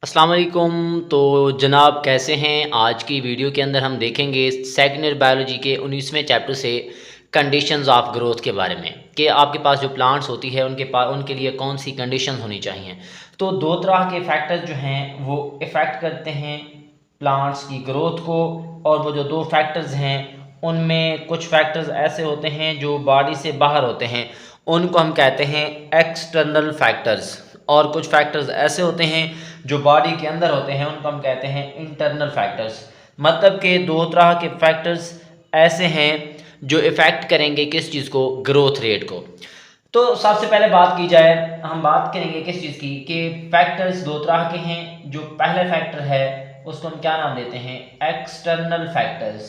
अस्सलाम वालेकुम। तो जनाब कैसे हैं। आज की वीडियो के अंदर हम देखेंगे सेकेंड ईयर बायोलॉजी के 19वें चैप्टर से कंडीशंस ऑफ ग्रोथ के बारे में कि आपके पास जो प्लांट्स होती है उनके लिए कौन सी कंडीशंस होनी चाहिए। तो दो तरह के फैक्टर्स जो हैं वो इफ़ेक्ट करते हैं प्लांट्स की ग्रोथ को, और वो जो दो फैक्टर्स हैं उनमें कुछ फैक्टर्स ऐसे होते हैं जो बॉडी से बाहर होते हैं, उनको हम कहते हैं एक्सटर्नल फैक्टर्स, और कुछ फैक्टर्स ऐसे होते हैं जो बॉडी के अंदर होते हैं उनको हम कहते हैं इंटरनल फैक्टर्स। मतलब कि दो तरह के फैक्टर्स ऐसे हैं जो इफ़ेक्ट करेंगे किस चीज़ को, ग्रोथ रेट को। तो सबसे पहले बात की जाए, हम बात करेंगे किस चीज़ की कि फैक्टर्स दो तरह के हैं। जो पहला फैक्टर है उसको हम क्या नाम देते हैं, एक्सटर्नल फैक्टर्स।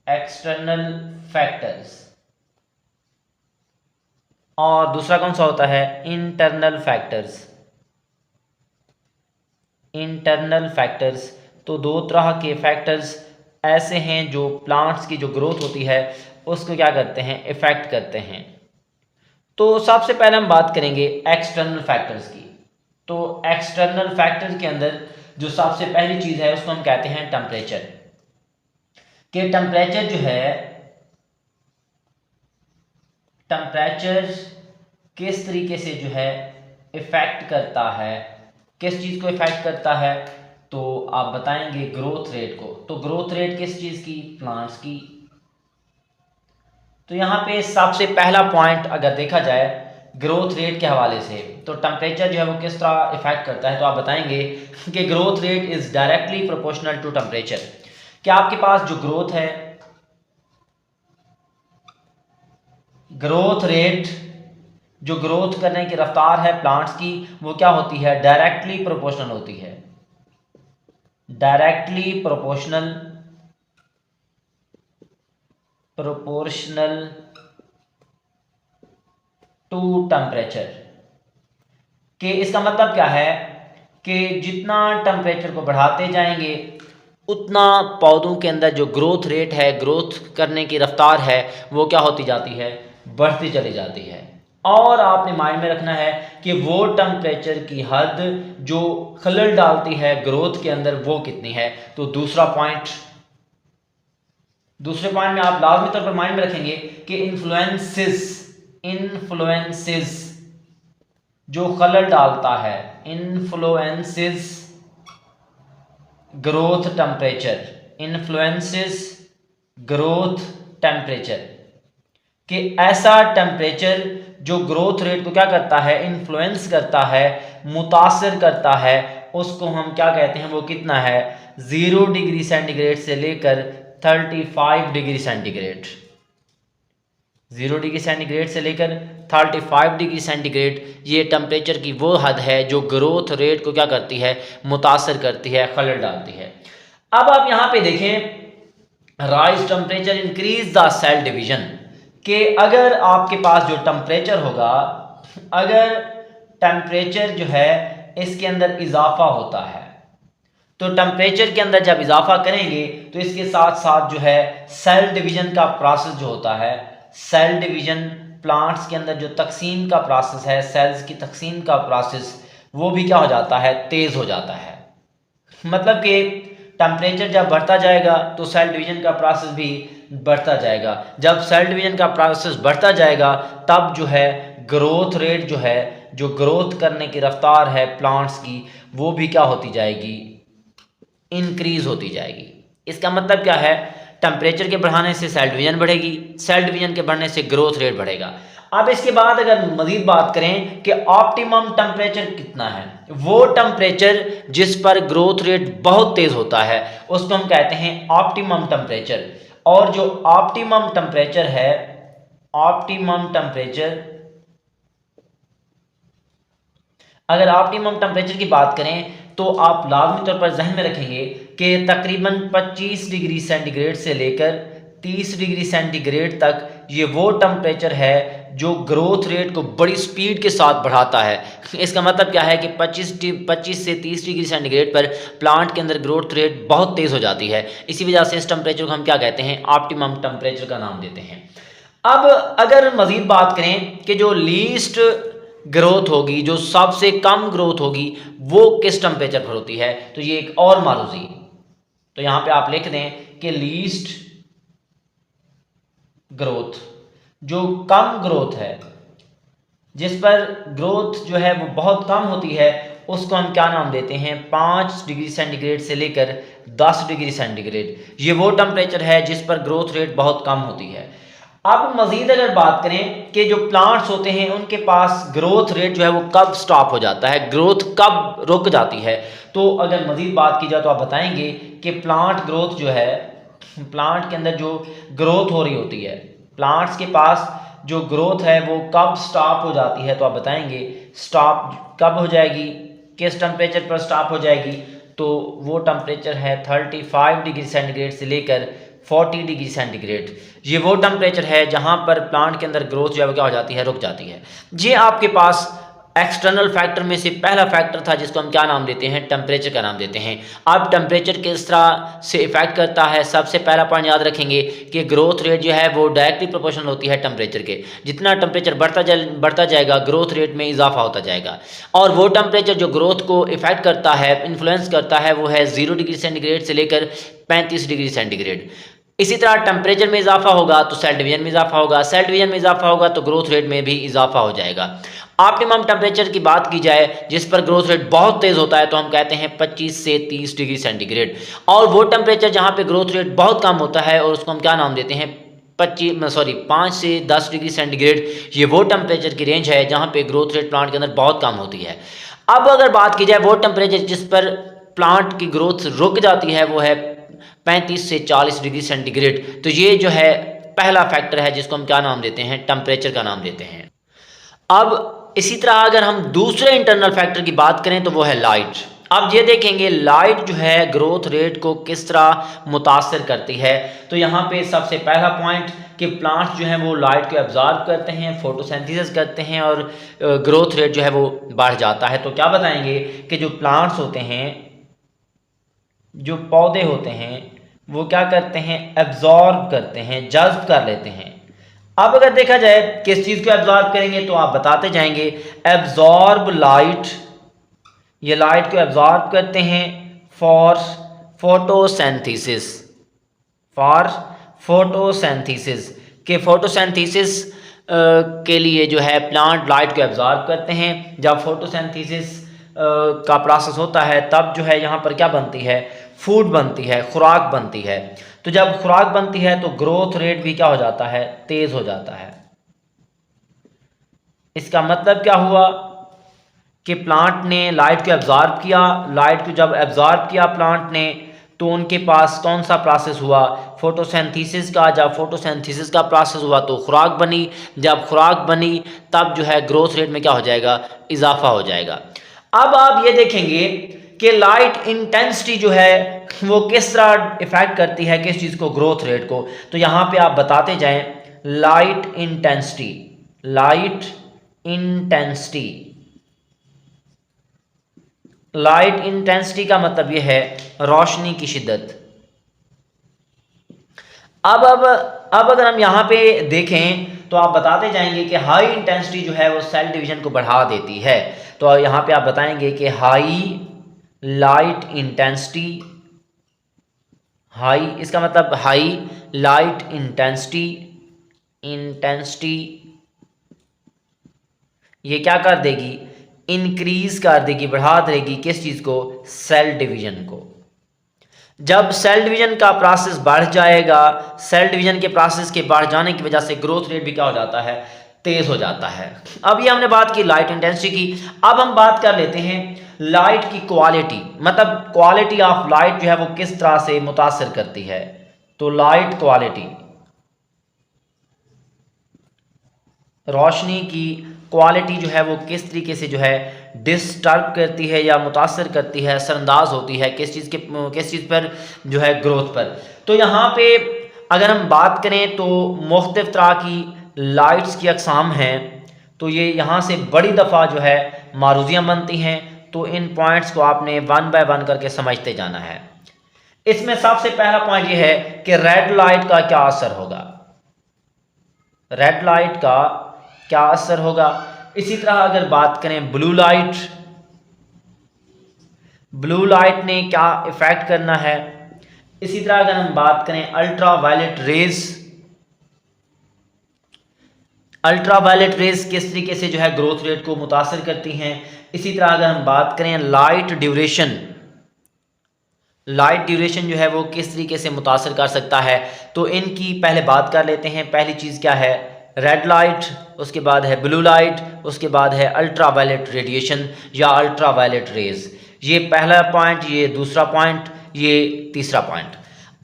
External factors. और दूसरा कौन सा होता है, इंटरनल फैक्टर्स। Internal factors. तो दो तरह के फैक्टर्स ऐसे हैं जो प्लांट्स की जो ग्रोथ होती है उसको क्या करते हैं, इफेक्ट करते हैं। तो सबसे पहले हम बात करेंगे एक्सटर्नल फैक्टर्स की। तो एक्सटर्नल फैक्टर्स के अंदर जो सबसे पहली चीज़ है उसको हम कहते हैं टेम्परेचर। कि टेम्परेचर जो है, टेम्परेचर किस तरीके से जो है इफेक्ट करता है, किस चीज़ को इफेक्ट करता है, तो आप बताएंगे ग्रोथ रेट को। तो ग्रोथ रेट किस चीज़ की, प्लांट्स की। तो यहाँ पे सबसे पहला पॉइंट अगर देखा जाए ग्रोथ रेट के हवाले से, तो टेम्परेचर जो है वो किस तरह इफेक्ट करता है, तो आप बताएंगे कि growth rate is directly proportional to temperature. कि आपके पास जो ग्रोथ है, ग्रोथ रेट, जो ग्रोथ करने की रफ्तार है प्लांट्स की, वो क्या होती है, डायरेक्टली प्रोपोर्शनल होती है। Directly proportional to temperature. कि इसका मतलब क्या है कि जितना टेम्परेचर को बढ़ाते जाएंगे उतना पौधों के अंदर जो ग्रोथ रेट है, ग्रोथ करने की रफ्तार है, वो क्या होती जाती है, बढ़ती चली जाती है। और आपने माइंड में रखना है कि वो टेम्परेचर की हद जो खलल डालती है ग्रोथ के अंदर वो कितनी है। तो दूसरे पॉइंट में आप लाजमी तौर पर माइंड में रखेंगे कि इन्फ्लुएंसेस जो खलल डालता है, influences growth temperature, influences growth temperature. कि ऐसा टेम्परेचर जो ग्रोथ रेट को क्या करता है, इन्फ्लुएंस करता है, मुतासर करता है, उसको हम क्या कहते हैं, वो कितना है, 0 डिग्री सेंटीग्रेड से लेकर 35 डिग्री सेंटीग्रेड। 0 डिग्री सेंटीग्रेड से लेकर 35 डिग्री सेंटीग्रेड, ये टेम्परेचर की वो हद है जो ग्रोथ रेट को क्या करती है, मुतासर करती है, खलल डालती है। अब आप यहाँ पे देखें, rise temperature increase the cell division. कि अगर आपके पास जो टेम्परेचर होगा, अगर टेम्परेचर जो है इसके अंदर इजाफा होता है, तो टेम्परेचर के अंदर जब इजाफा करेंगे तो इसके साथ साथ जो है सेल डिवीजन का प्रोसेस जो होता है, सेल डिवीजन, प्लांट्स के अंदर जो तकसीम का प्रोसेस है, सेल्स की तकसीम का प्रोसेस, वो भी क्या हो जाता है, तेज़ हो जाता है। मतलब कि टेम्परेचर जब बढ़ता जाएगा तो सेल डिवीजन का प्रोसेस भी बढ़ता जाएगा। जब सेल डिवीजन का प्रोसेस बढ़ता जाएगा तब जो है ग्रोथ रेट जो है, जो ग्रोथ करने की रफ्तार है प्लांट्स की, वो भी क्या होती जाएगी, इंक्रीज होती जाएगी। इसका मतलब क्या है, टेम्परेचर के बढ़ाने से सेल डिवीजन बढ़ेगी, सेल डिवीजन के बढ़ने से ग्रोथ रेट बढ़ेगा। अब इसके बाद अगर मजीद बात करें कि ऑप्टिमम टेम्परेचर कितना है, वो टेम्परेचर जिस पर ग्रोथ रेट बहुत तेज होता है उसको हम कहते हैं ऑप्टिमम टेम्परेचर। और जो ऑप्टिमम टेम्परेचर है, ऑप्टिमम टेम्परेचर, अगर ऑप्टिमम टेम्परेचर की बात करें तो आप लाजमी तौर पर जहन में रखेंगे कि तकरीबन 25 डिग्री सेंटीग्रेड से लेकर 30 डिग्री सेंटीग्रेड तक ये वो टेम्परेचर है जो ग्रोथ रेट को बड़ी स्पीड के साथ बढ़ाता है। इसका मतलब क्या है कि 25 से 30 डिग्री सेंटीग्रेड पर प्लांट के अंदर ग्रोथ रेट बहुत तेज़ हो जाती है। इसी वजह से इस टेम्परेचर को हम क्या कहते हैं, ऑप्टिमम टेम्परेचर का नाम देते हैं। अब अगर मज़ीद बात करें कि जो लीस्ट ग्रोथ होगी, जो सबसे कम ग्रोथ होगी वो किस टेम्परेचर पर होती है, तो ये एक और मारूजी। तो यहां पे आप लिख दें कि लीस्ट ग्रोथ, जो कम ग्रोथ है, जिस पर ग्रोथ जो है वो बहुत कम होती है, उसको हम क्या नाम देते हैं, 5 डिग्री सेंटीग्रेड से लेकर 10 डिग्री सेंटीग्रेड। ये वो टेम्परेचर है जिस पर ग्रोथ रेट बहुत कम होती है। अब मजीद अगर बात करें कि जो प्लांट्स होते हैं उनके पास ग्रोथ रेट जो है वो कब स्टॉप हो जाता है, ग्रोथ कब रुक जाती है, तो अगर मजीद बात की जाए तो आप बताएंगे कि प्लांट ग्रोथ जो है, प्लांट के अंदर जो ग्रोथ हो रही होती है, प्लांट्स के पास जो ग्रोथ है वो कब स्टॉप हो जाती है, तो आप बताएंगे स्टॉप कब हो जाएगी, किस टेम्परेचर पर स्टॉप हो जाएगी, तो वो टेम्परेचर है 35 डिग्री सेंटीग्रेड से लेकर 40 डिग्री सेंटीग्रेड। ये वो टेम्परेचर है जहां पर प्लांट के अंदर ग्रोथ जो है क्या हो जाती है, रुक जाती है। ये आपके पास एक्सटर्नल फैक्टर में से पहला फैक्टर था जिसको हम क्या नाम देते हैं, टेम्परेचर का नाम देते हैं। अब टेम्परेचर किस तरह से इफेक्ट करता है, सबसे पहला पॉइंट याद रखेंगे कि ग्रोथ रेट जो है वो डायरेक्टली प्रोपोर्शनल होती है टेम्परेचर के। जितना टेम्परेचर बढ़ता जाएगा ग्रोथ रेट में इजाफा होता जाएगा। और वो टेम्परेचर जो ग्रोथ को इफेक्ट करता है, इन्फ्लुएंस करता है, वो है 0 डिग्री सेंटीग्रेड से लेकर 35 डिग्री सेंटीग्रेड। इसी तरह टेम्परेचर में इजाफा होगा तो सेल डिवीजन में इजाफा होगा, सेल डिवीजन में इजाफा होगा तो ग्रोथ रेट में भी इजाफा हो जाएगा। ऑप्टिमम टेम्परेचर की बात की जाए जिस पर ग्रोथ रेट बहुत तेज होता है तो हम कहते हैं 25 से 30 डिग्री सेंटीग्रेड। और वो टेम्परेचर जहां पे ग्रोथ रेट बहुत कम होता है और उसको हम क्या नाम देते हैं, 5 से 10 डिग्री सेंटीग्रेड। ये वो टेम्परेचर की रेंज है जहां पे ग्रोथ रेट प्लांट के अंदर बहुत कम होती है। अब अगर बात की जाए वो टेम्परेचर जिस पर प्लांट की ग्रोथ रुक जाती है, वो है 35 से 40 डिग्री सेंटीग्रेड। तो ये जो है पहला फैक्टर है जिसको हम क्या नाम देते हैं, टेम्परेचर का नाम देते हैं। अब इसी तरह अगर हम दूसरे इंटरनल फैक्टर की बात करें तो वो है लाइट। अब ये देखेंगे लाइट जो है ग्रोथ रेट को किस तरह मुतासर करती है। तो यहाँ पे सबसे पहला पॉइंट कि प्लांट्स जो हैं वो लाइट को एब्जॉर्ब करते हैं, फोटोसिंथेसिस करते हैं और ग्रोथ रेट जो है वो बढ़ जाता है। तो क्या बताएंगे कि जो प्लांट्स होते हैं, जो पौधे होते हैं, वो क्या करते हैं, एब्जॉर्ब करते हैं, जज्ब कर लेते हैं। अब अगर देखा जाए किस चीज़ को एब्जॉर्ब करेंगे तो आप बताते जाएंगे, एब्जॉर्ब लाइट, ये लाइट को एब्जॉर्ब करते हैं फॉर फोटोसिंथेसिस, फॉर फोटोसिंथेसिस, के फोटोसिंथेसिस के लिए जो है प्लांट लाइट को एब्जॉर्ब करते हैं। जब फोटोसिंथेसिस का प्रोसेस होता है तब जो है यहाँ पर क्या बनती है, फूड बनती है, खुराक बनती है। तो जब खुराक बनती है तो ग्रोथ रेट भी क्या हो जाता है, तेज हो जाता है। इसका मतलब क्या हुआ कि प्लांट ने लाइट को एब्जॉर्ब किया, लाइट को जब एब्जॉर्ब किया प्लांट ने तो उनके पास कौन सा प्रोसेस हुआ, फोटोसिंथेसिस का। जब फोटोसिंथेसिस का प्रोसेस हुआ तो खुराक बनी, जब खुराक बनी तब जो है ग्रोथ रेट में क्या हो जाएगा, इजाफा हो जाएगा। अब आप ये देखेंगे कि लाइट इंटेंसिटी जो है वो किस तरह इफेक्ट करती है किस चीज़ को, ग्रोथ रेट को। तो यहाँ पे आप बताते जाएं light intensity, light intensity, light intensity का मतलब यह है रोशनी की शिद्दत। अब अगर हम यहाँ पे देखें तो आप बताते जाएंगे कि हाई इंटेंसिटी जो है वो सेल डिवीजन को बढ़ा देती है। तो यहाँ पे आप बताएंगे कि हाई लाइट इंटेंसिटी, हाई इसका मतलब हाई लाइट इंटेंसिटी, इंटेंसिटी ये क्या कर देगी, इंक्रीज कर देगी, बढ़ा देगी किस चीज़ को, सेल डिवीजन को। जब सेल डिवीजन का प्रोसेस बढ़ जाएगा, सेल डिवीजन के प्रोसेस के बढ़ जाने की वजह से ग्रोथ रेट भी क्या हो जाता है, तेज हो जाता है। अब ये हमने बात की लाइट इंटेंसिटी की। अब हम बात कर लेते हैं लाइट की क्वालिटी, मतलब क्वालिटी ऑफ लाइट जो है वो किस तरह से मुतासर करती है। तो लाइट क्वालिटी, रोशनी की क्वालिटी जो है वो किस तरीके से जो है डिस्टर्ब करती है या मुतासर करती है, असरअंदाज होती है किस चीज़ पर, जो है ग्रोथ पर। तो यहाँ पे अगर हम बात करें तो मुख्तलिफ तरह की लाइट्स की अकसाम हैं। तो ये यहाँ से बड़ी दफ़ा जो है मारूजियाँ बनती हैं। तो इन पॉइंट्स को आपने वन बाय वन करके समझते जाना है। इसमें सबसे पहला पॉइंट ये है कि रेड लाइट का क्या असर होगा, रेड लाइट का क्या असर होगा। इसी तरह अगर बात करें ब्लू लाइट ने क्या इफेक्ट करना है। इसी तरह अगर हम बात करें अल्ट्रावायलेट रेज किस तरीके से जो है ग्रोथ रेट को मुतासर करती हैं। इसी तरह अगर हम बात करें लाइट ड्यूरेशन जो है वो किस तरीके से मुतासर कर सकता है, तो इनकी पहले बात कर लेते हैं। पहली चीज़ क्या है, रेड लाइट, उसके बाद है ब्लू लाइट, उसके बाद है अल्ट्रावायलेट रेडिएशन या अल्ट्रावायलेट रेज। ये पहला पॉइंट, ये दूसरा पॉइंट, ये तीसरा पॉइंट।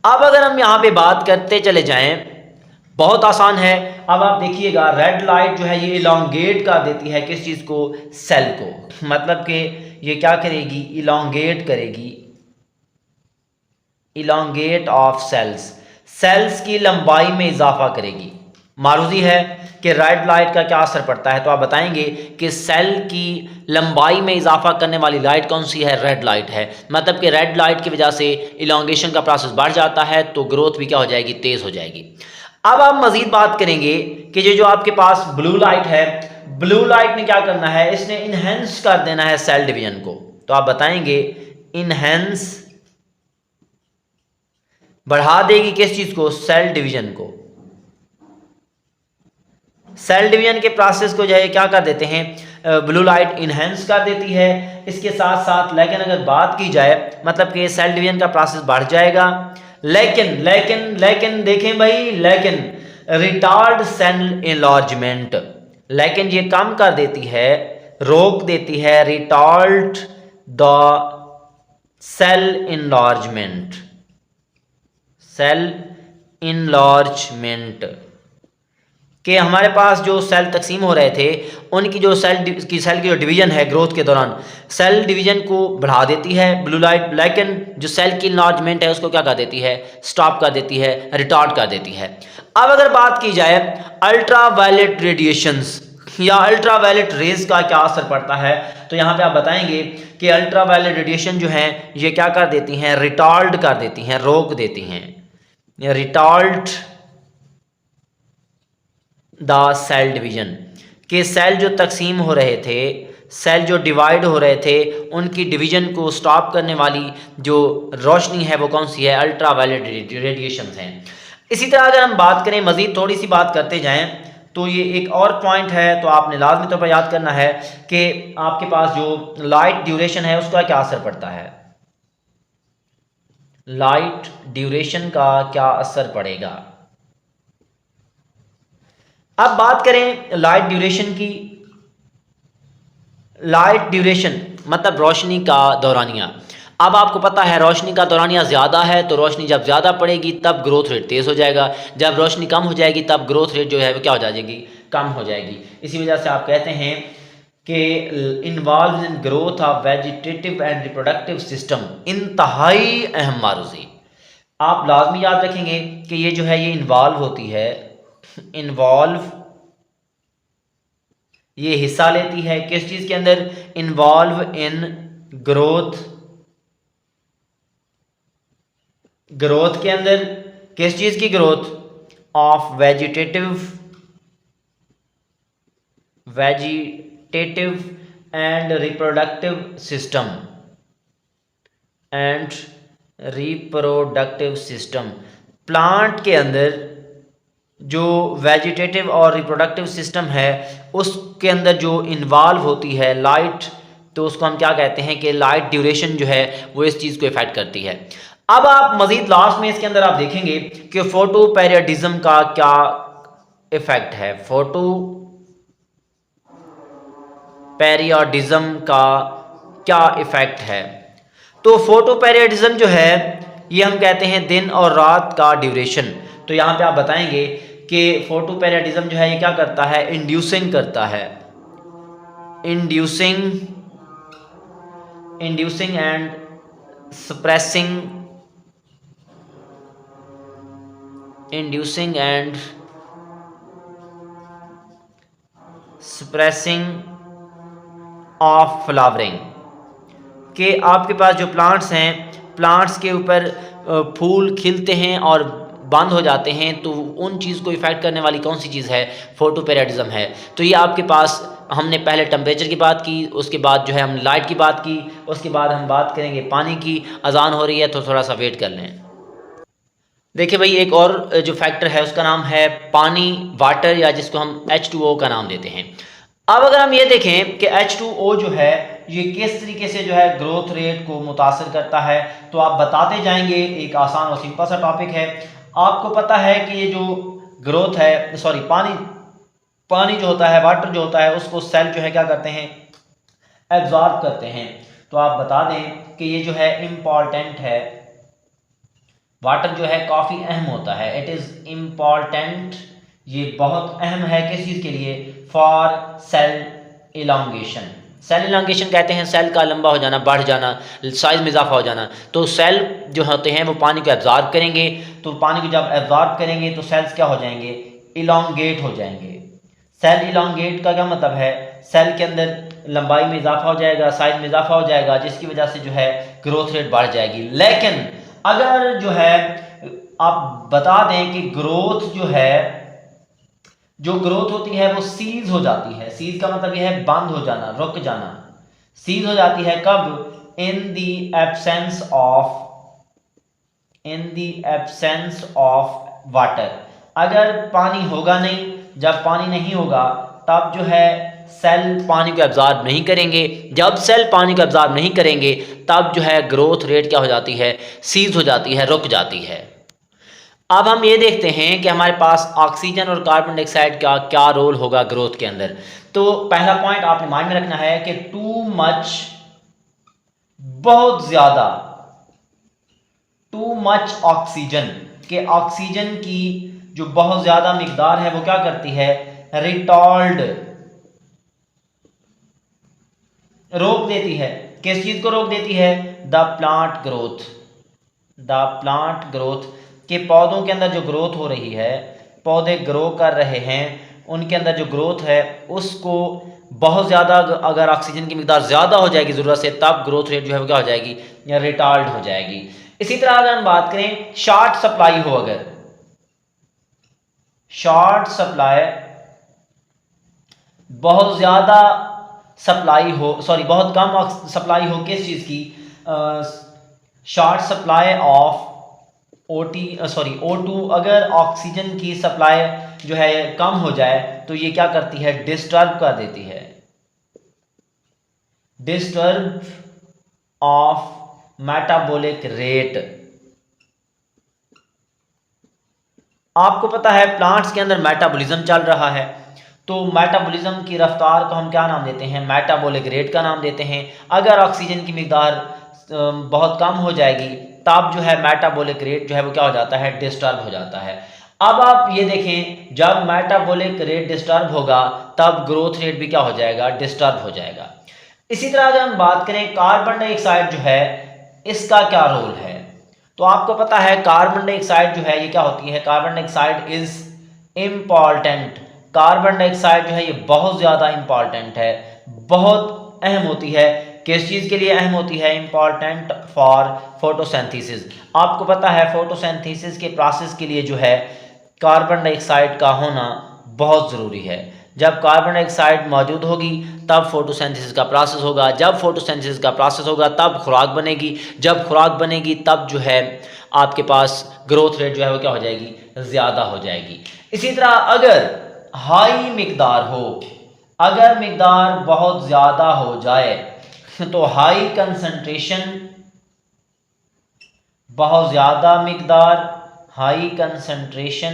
अब अगर हम यहाँ पे बात करते चले जाएं, बहुत आसान है। अब आप देखिएगा रेड लाइट जो है ये इलोंगेट कर देती है किस चीज़ को, सेल को। मतलब कि ये क्या करेगी, इलोंगेट करेगी, इलोंगेट ऑफ सेल्स की लंबाई में इजाफा करेगी। मारूजी है कि रेड लाइट का क्या असर पड़ता है, तो आप बताएंगे कि सेल की लंबाई में इजाफा करने वाली लाइट कौन सी है, रेड लाइट है। मतलब कि रेड लाइट की वजह से इलोंगेशन का प्रोसेस बढ़ जाता है, तो ग्रोथ भी क्या हो जाएगी, तेज हो जाएगी। अब आप मजीद बात करेंगे कि ये जो आपके पास ब्लू लाइट है, ब्लू लाइट ने क्या करना है, इसने इनहेंस कर देना है सेल डिवीजन को। तो आप बताएंगे इनहेंस बढ़ा देगी किस चीज को, सेल डिवीजन को। सेल डिवीजन के प्रोसेस को जो है क्या कर देते हैं, ब्लू लाइट इनहेंस कर देती है। इसके साथ साथ लेकिन अगर बात की जाए, मतलब कि सेल डिवीजन का प्रोसेस बढ़ जाएगा, लेकिन देखें भाई, लेकिन रिटार्ड सेल एनलार्जमेंट, लेकिन ये कम कर देती है, रोक देती है रिटार्ड द सेल इनलार्जमेंट कि हमारे पास जो सेल तकसीम हो रहे थे उनकी जो सेल की जो डिवीजन है ग्रोथ के दौरान, सेल डिवीजन को बढ़ा देती है ब्लू लाइट, लेकिन जो सेल की इनलार्जमेंट है उसको क्या कर देती है, स्टॉप कर देती है, रिटार्ड कर देती है। अब अगर बात की जाए अल्ट्रावायलेट रेडिएशंस या अल्ट्रावायलेट रेज का क्या असर पड़ता है, तो यहाँ पे आप बताएंगे कि अल्ट्रावायलेट रेडिएशन जो है ये क्या कर देती हैं, रिटार्ड कर देती हैं, रोक देती हैं, रिटार्ड द सेल डिवीजन के सेल जो तकसीम हो रहे थे, सेल जो डिवाइड हो रहे थे, उनकी डिवीजन को स्टॉप करने वाली जो रोशनी है वो कौन सी है, अल्ट्रावायलेट रेडिएशन हैं। इसी तरह अगर हम बात करें, मज़ीद थोड़ी सी बात करते जाएं, तो ये एक और पॉइंट है, तो आपने लाजमी तौर पर याद करना है कि आपके पास जो लाइट ड्यूरेशन है उसका क्या असर पड़ता है, लाइट ड्यूरेशन का क्या असर पड़ेगा। अब बात करें लाइट ड्यूरेशन की। लाइट ड्यूरेशन मतलब रोशनी का दौरानिया। अब आपको पता है रोशनी का दौरानिया ज़्यादा है, तो रोशनी जब ज़्यादा पड़ेगी तब ग्रोथ रेट तेज़ हो जाएगा, जब रोशनी कम हो जाएगी तब ग्रोथ रेट जो है वो क्या हो जाएगी, कम हो जाएगी। इसी वजह से आप कहते हैं कि involve in growth of vegetative and reproductive system, इंतहाई अहम मारूजी। आप लाजमी याद रखेंगे कि ये जो है ये इन्वॉल्व होती है, इन्वॉल्व ये हिस्सा लेती है किस चीज के अंदर, इन्वॉल्व इन ग्रोथ के अंदर, किस चीज की growth, of vegetative and reproductive system plant के अंदर जो वेजिटेटिव और रिप्रोडक्टिव सिस्टम है उसके अंदर जो इन्वॉल्व होती है लाइट, तो उसको हम क्या कहते हैं कि लाइट ड्यूरेशन जो है वो इस चीज़ को इफेक्ट करती है। अब आप मजीद लास्ट में इसके अंदर आप देखेंगे कि फोटो पेरियडिज्म का क्या इफेक्ट है, फोटो पेरियडिज्म का क्या इफेक्ट है। तो फोटो पेरियडिज्म जो है ये हम कहते हैं दिन और रात का ड्यूरेशन। तो यहाँ पे आप बताएंगे कि फोटो पेरियडिज्म जो है ये क्या करता है, इंड्यूसिंग करता है, inducing and suppressing of flowering कि आपके पास जो प्लांट्स हैं, प्लांट्स के ऊपर फूल खिलते हैं और बंद हो जाते हैं, तो उन चीज़ को इफेक्ट करने वाली कौन सी चीज़ है, फोटो पेरियडिज्म है। तो ये आपके पास हमने पहले टेम्परेचर की बात की, उसके बाद जो है हम लाइट की बात की, उसके बाद हम बात करेंगे पानी की। अजान हो रही है तो थोड़ा सा वेट कर लें। देखिए भाई, एक और जो फैक्टर है उसका नाम है पानी, वाटर, या जिसको हम H2O का नाम देते हैं। अब अगर हम ये देखें कि H2O जो है ये किस तरीके से जो है ग्रोथ रेट को मुतासर करता है, तो आप बताते जाएंगे। एक आसान और सिंपल सा टॉपिक है। आपको पता है कि ये जो ग्रोथ है, सॉरी पानी जो होता है, वाटर जो होता है, उसको सेल जो है क्या करते हैं, एब्जॉर्ब करते हैं। तो आप बता दें कि ये जो है इम्पॉर्टेंट है, वाटर जो है काफ़ी अहम होता है। इट इज़ इम्पॉर्टेंट, ये बहुत अहम है किस चीज़ के लिए, for cell elongation. Cell elongation कहते हैं सेल का लंबा हो जाना, बढ़ जाना, साइज में इजाफा हो जाना। तो सेल जो होते हैं वो पानी को एब्जॉर्ब करेंगे, तो पानी को जब एब्जॉर्ब करेंगे तो सेल्स क्या हो जाएंगे, इलांगेट हो जाएंगे। सेल इलांगेट का क्या मतलब है, सेल के अंदर लंबाई में इजाफा हो जाएगा, साइज में इजाफा हो जाएगा, जिसकी वजह से जो है ग्रोथ रेट बढ़ जाएगी। लेकिन अगर जो है आप बता दें कि ग्रोथ जो है, जो ग्रोथ होती है वो सीज हो जाती है। सीज का मतलब यह है बंद हो जाना, रुक जाना। सीज हो जाती है कब, in the absence of water. अगर पानी होगा नहीं, जब पानी नहीं होगा तब जो है सेल पानी को एब्जॉर्ब नहीं करेंगे। जब सेल पानी को एब्जॉर्ब नहीं करेंगे तब जो है ग्रोथ रेट क्या हो जाती है, सीज हो जाती है, रुक जाती है। अब हम ये देखते हैं कि हमारे पास ऑक्सीजन और कार्बन डाइऑक्साइड का क्या रोल होगा ग्रोथ के अंदर। तो पहला पॉइंट आपने माइंड में रखना है कि टू मच, बहुत ज्यादा, टू मच ऑक्सीजन, के ऑक्सीजन की जो बहुत ज्यादा मिकदार है वो क्या करती है, रिटॉल्ड, रोक देती है। किस चीज को रोक देती है, the plant growth. The plant growth, के पौधों के अंदर जो ग्रोथ हो रही है, पौधे ग्रो कर रहे हैं, उनके अंदर जो ग्रोथ है उसको बहुत ज़्यादा, अगर ऑक्सीजन की मिकदार ज़्यादा हो जाएगी ज़रूरत से, तब ग्रोथ रेट जो है वो क्या हो जाएगी, या रिटार्ड हो जाएगी। इसी तरह अगर हम बात करें शॉर्ट सप्लाई हो, अगर शॉर्ट सप्लाई, बहुत ज़्यादा सप्लाई हो, सॉरी बहुत कम सप्लाई हो किस चीज़ की, शॉर्ट सप्लाई ऑफ O2, अगर ऑक्सीजन की सप्लाई जो है कम हो जाए तो ये क्या करती है, डिस्टर्ब कर देती है, डिस्टर्ब ऑफ मेटाबॉलिक रेट। आपको पता है प्लांट्स के अंदर मेटाबॉलिज्म चल रहा है, तो मेटाबॉलिज्म की रफ्तार को हम क्या नाम देते हैं, मेटाबॉलिक रेट का नाम देते हैं। अगर ऑक्सीजन की मिकदार बहुत कम हो जाएगी तब जो है मेटाबॉलिक रेट जो है वो क्या हो जाता है, डिस्टर्ब हो जाता है। अब आप ये देखें, जब मेटाबॉलिक रेट डिस्टर्ब होगा तब ग्रोथ रेट भी क्या हो जाएगा, डिस्टर्ब हो जाएगा। इसी तरह अगर हम बात करें कार्बन डाइऑक्साइड जो है, इसका क्या रोल है, तो आपको पता है कार्बन डाइऑक्साइड जो है ये क्या होती है, carbon dioxide is important. Carbon dioxide जो है ये बहुत ज़्यादा इंपॉर्टेंट है, बहुत अहम होती है। किस चीज़ के लिए अहम होती है, इंपॉर्टेंट फॉर फोटोसिंथेसिस। आपको पता है फोटोसिंथेसिस के प्रोसेस के लिए जो है कार्बन डाइऑक्साइड का होना बहुत ज़रूरी है। जब कार्बन डाइऑक्साइड मौजूद होगी तब फोटोसिंथेसिस का प्रोसेस होगा, जब फोटोसिंथेसिस का प्रोसेस होगा तब खुराक बनेगी, जब खुराक बनेगी तब जो है आपके पास ग्रोथ रेट जो है वो क्या हो जाएगी, ज़्यादा हो जाएगी। इसी तरह अगर हाई मिकदार हो, अगर मिकदार बहुत ज़्यादा हो जाए तो हाई कंसंट्रेशन, बहुत ज़्यादा मिकदार, हाई कंसंट्रेशन,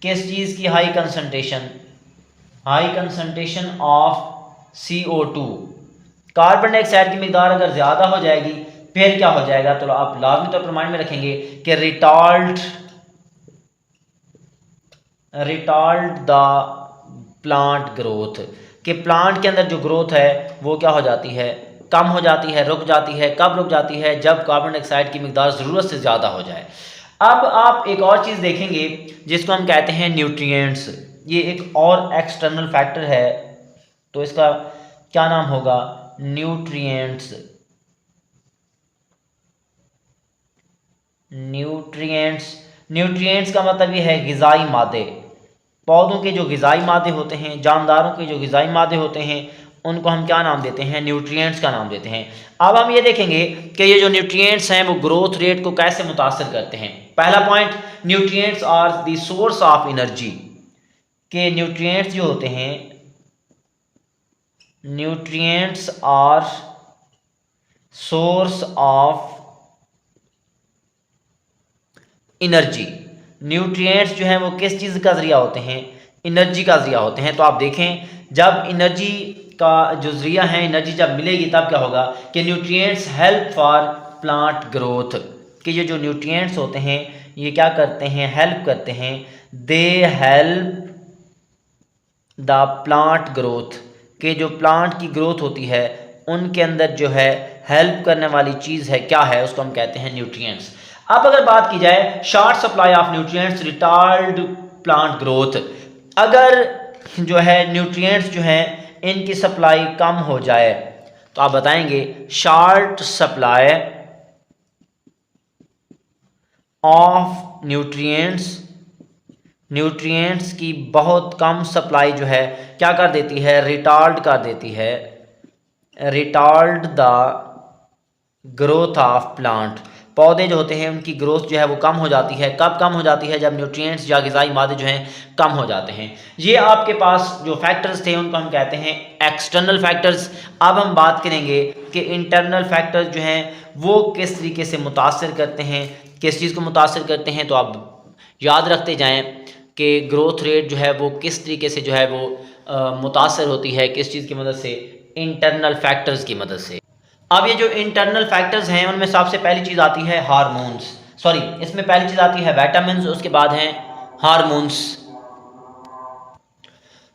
किस चीज़ की high concentration, high concentration of CO2। Carbon dioxide की मिकदार अगर ज़्यादा हो जाएगी फिर क्या हो जाएगा, तो आप लाजमी तौर पर माइंड में रखेंगे कि रिटार्ड द प्लांट ग्रोथ, कि प्लांट के अंदर जो ग्रोथ है वो क्या हो जाती है, कम हो जाती है, रुक जाती है। कब रुक जाती है, जब कार्बन डाइऑक्साइड की मिकदार ज़रूरत से ज़्यादा हो जाए। अब आप एक और चीज़ देखेंगे जिसको हम कहते हैं न्यूट्रिएंट्स। ये एक और एक्सटर्नल फैक्टर है, तो इसका क्या नाम होगा, न्यूट्रिएंट्स। न्यूट्रिएंट्स, न्यूट्रिएंट्स का मतलब ये है ग़िज़ाई मादे। पौधों के जो ग़िज़ाई मादे होते हैं, जानदारों के जो ग़िज़ाई मादे होते हैं, उनको हम क्या नाम देते हैं? न्यूट्रिएंट्स का नाम देते हैं। अब हम ये देखेंगे कि ये जो न्यूट्रिएंट्स हैं वो ग्रोथ रेट को कैसे मुतासर करते हैं। पहला point, nutrients are the source of energy, के न्यूट्रिएंट्स जो होते हैं, nutrients are source of energy. Nutrients जो हैं वो किस चीज़ का ज़रिया होते हैं? एनर्जी का ज़रिया होते हैं। तो आप देखें, जब एनर्जी का जो ज़रिया है, एनर्जी जब मिलेगी तब क्या होगा कि nutrients help for plant growth, कि ये जो न्यूट्रिएंट्स होते हैं ये क्या करते हैं? हेल्प करते हैं। They help the plant growth, के जो प्लांट की ग्रोथ होती है उनके अंदर जो है हेल्प करने वाली चीज़ है, क्या है? उसको हम कहते हैं न्यूट्रिएंट्स। अब अगर बात की जाए short supply of nutrients retard plant growth, अगर जो है न्यूट्रिएंट्स जो हैं इनकी सप्लाई कम हो जाए तो आप बताएंगे short supply of nutrients, nutrients की बहुत कम सप्लाई जो है क्या कर देती है? रिटार्ड कर देती है, retard the growth of plant. पौधे जो होते हैं उनकी ग्रोथ जो है वो कम हो जाती है। कब कम हो जाती है? जब न्यूट्रिएंट्स या ग़िज़ाई मादे जो हैं कम हो जाते हैं। ये आपके पास जो फैक्टर्स थे उनको हम कहते हैं एक्सटर्नल फैक्टर्स। अब हम बात करेंगे कि इंटरनल फैक्टर्स जो हैं वो किस तरीके से मुतासर करते हैं, किस चीज़ को मुतासर करते हैं। तो आप याद रखते जाएँ कि ग्रोथ रेट जो है वो किस तरीके से जो है वो मुतासर होती है, किस चीज़ की मदद से? इंटरनल फैक्टर्स की मदद से। अब ये जो इंटरनल फैक्टर्स हैं उनमें सबसे पहली चीज़ आती है हार्मोन्स, सॉरी इसमें पहली चीज़ आती है विटामिन्स, उसके बाद हैं हार्मोन्स।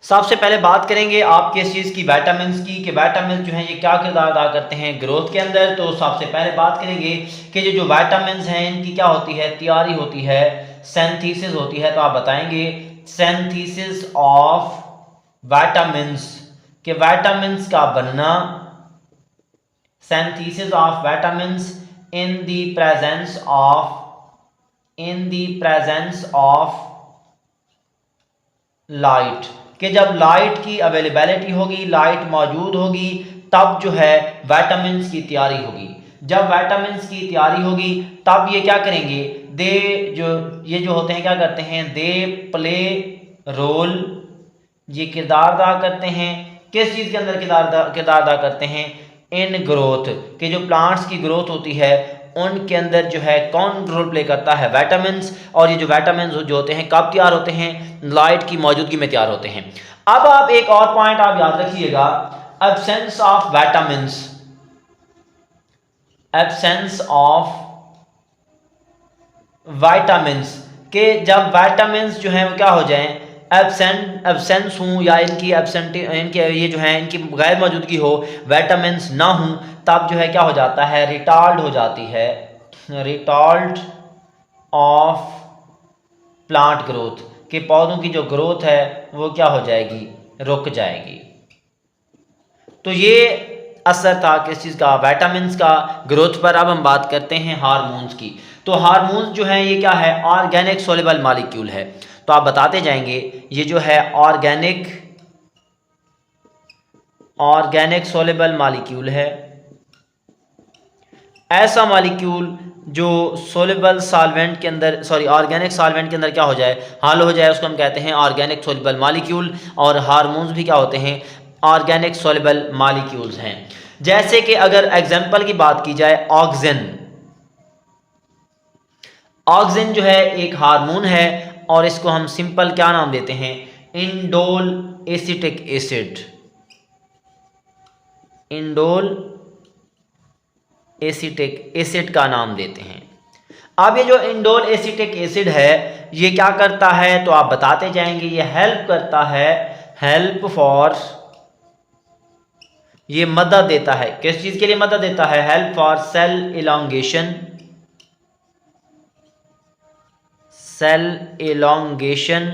सबसे पहले बात करेंगे आप किस चीज़ की? विटामिन्स की, कि विटामिन्स जो हैं ये क्या किरदार अदा करते हैं ग्रोथ के अंदर। तो सबसे पहले बात करेंगे कि ये जो विटामिन्स हैं इनकी क्या होती है? तैयारी होती है, सिंथेसिस होती है। तो आप बताएंगे सिंथेसिस ऑफ विटामिन्स, के विटामिन्स का बनना, synthesis of vitamins in the presence of light, कि जब लाइट की अवेलेबिलिटी होगी, लाइट मौजूद होगी, तब जो है विटामिन्स की तैयारी होगी। जब विटामिन्स की तैयारी होगी तब ये क्या करेंगे? ये जो होते हैं क्या करते हैं? दे प्ले रोल, ये किरदार अदा करते हैं। किस चीज़ के अंदर किरदार अदा करते हैं? इन ग्रोथ, के जो प्लांट्स की ग्रोथ होती है उनके अंदर जो है कौन रोल प्ले करता है? विटामिन्स। और ये जो विटामिन्स जो होते हैं कब तैयार होते हैं? लाइट की मौजूदगी में तैयार होते हैं। अब आप एक और पॉइंट आप याद रखिएगा, absence of vitamins, absence of vitamins, के जब विटामिन्स जो हैं वो क्या हो जाएं? एब्सेंस हूँ, या इनकी ये जो है इनकी गैर मौजूदगी हो, विटामिन्स ना हूँ, तब जो है क्या हो जाता है? रिटार्ड हो जाती है, रिटार्ड ऑफ प्लांट ग्रोथ, के पौधों की जो ग्रोथ है वो क्या हो जाएगी? रुक जाएगी। तो ये असर था किस चीज़ का? विटामिन्स का ग्रोथ पर। अब हम बात करते हैं हार्मोन्स की। तो हार्मोन्स जो हैं ये क्या है? ऑर्गेनिक सोल्युबल मॉलिक्यूल है। तो आप बताते जाएंगे ये जो है ऑर्गेनिक सोल्युबल मॉलिक्यूल है, ऐसा मॉलिक्यूल जो सोल्युबल सॉल्वेंट के अंदर, सॉरी ऑर्गेनिक सॉल्वेंट के अंदर क्या हो जाए? हल हो जाए, उसको हम कहते हैं ऑर्गेनिक सोल्युबल मॉलिक्यूल। और हार्मोन्स भी क्या होते हैं? ऑर्गेनिक सोल्युबल मॉलिक्यूल्स हैं। जैसे कि अगर एग्जांपल की बात की जाए, ऑक्सिन जो है एक हार्मोन है और इसको हम सिंपल क्या नाम देते हैं? Indole acetic acid, indole acetic acid का नाम देते हैं। अब ये जो इंडोल एसिटिक एसिड है ये क्या करता है? तो आप बताते जाएंगे ये हेल्प करता है, हेल्प फॉर, ये मदद देता है, किस चीज के लिए मदद देता है? Help for cell elongation, cell elongation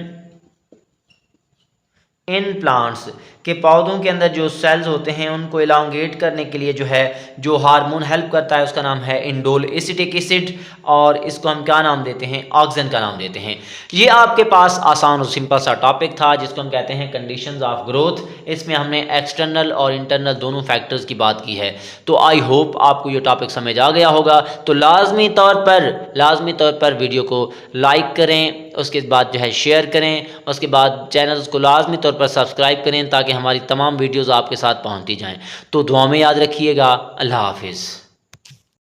in plants, कि पौधों के अंदर जो सेल्स होते हैं उनको इलांगेट करने के लिए जो है जो हार्मोन हेल्प करता है उसका नाम है इंडोल एसिटिक एसिड, और इसको हम क्या नाम देते हैं, ऑक्सिन का नाम देते हैं। ये आपके पास आसान और सिंपल सा टॉपिक था जिसको हम कहते हैं कंडीशंस ऑफ ग्रोथ। इसमें हमने एक्सटर्नल और इंटरनल दोनों फैक्टर्स की बात की है। तो आई होप आपको ये टॉपिक समझ आ गया होगा। तो लाजमी तौर पर वीडियो को लाइक करें, उसके बाद जो है शेयर करें, उसके बाद चैनल को लाजमी तौर पर सब्सक्राइब करें ताकि हमारी तमाम वीडियोज़ आपके साथ पहुँचती जाएँ। तो दुआ में याद रखिएगा। अल्लाह हाफिज़।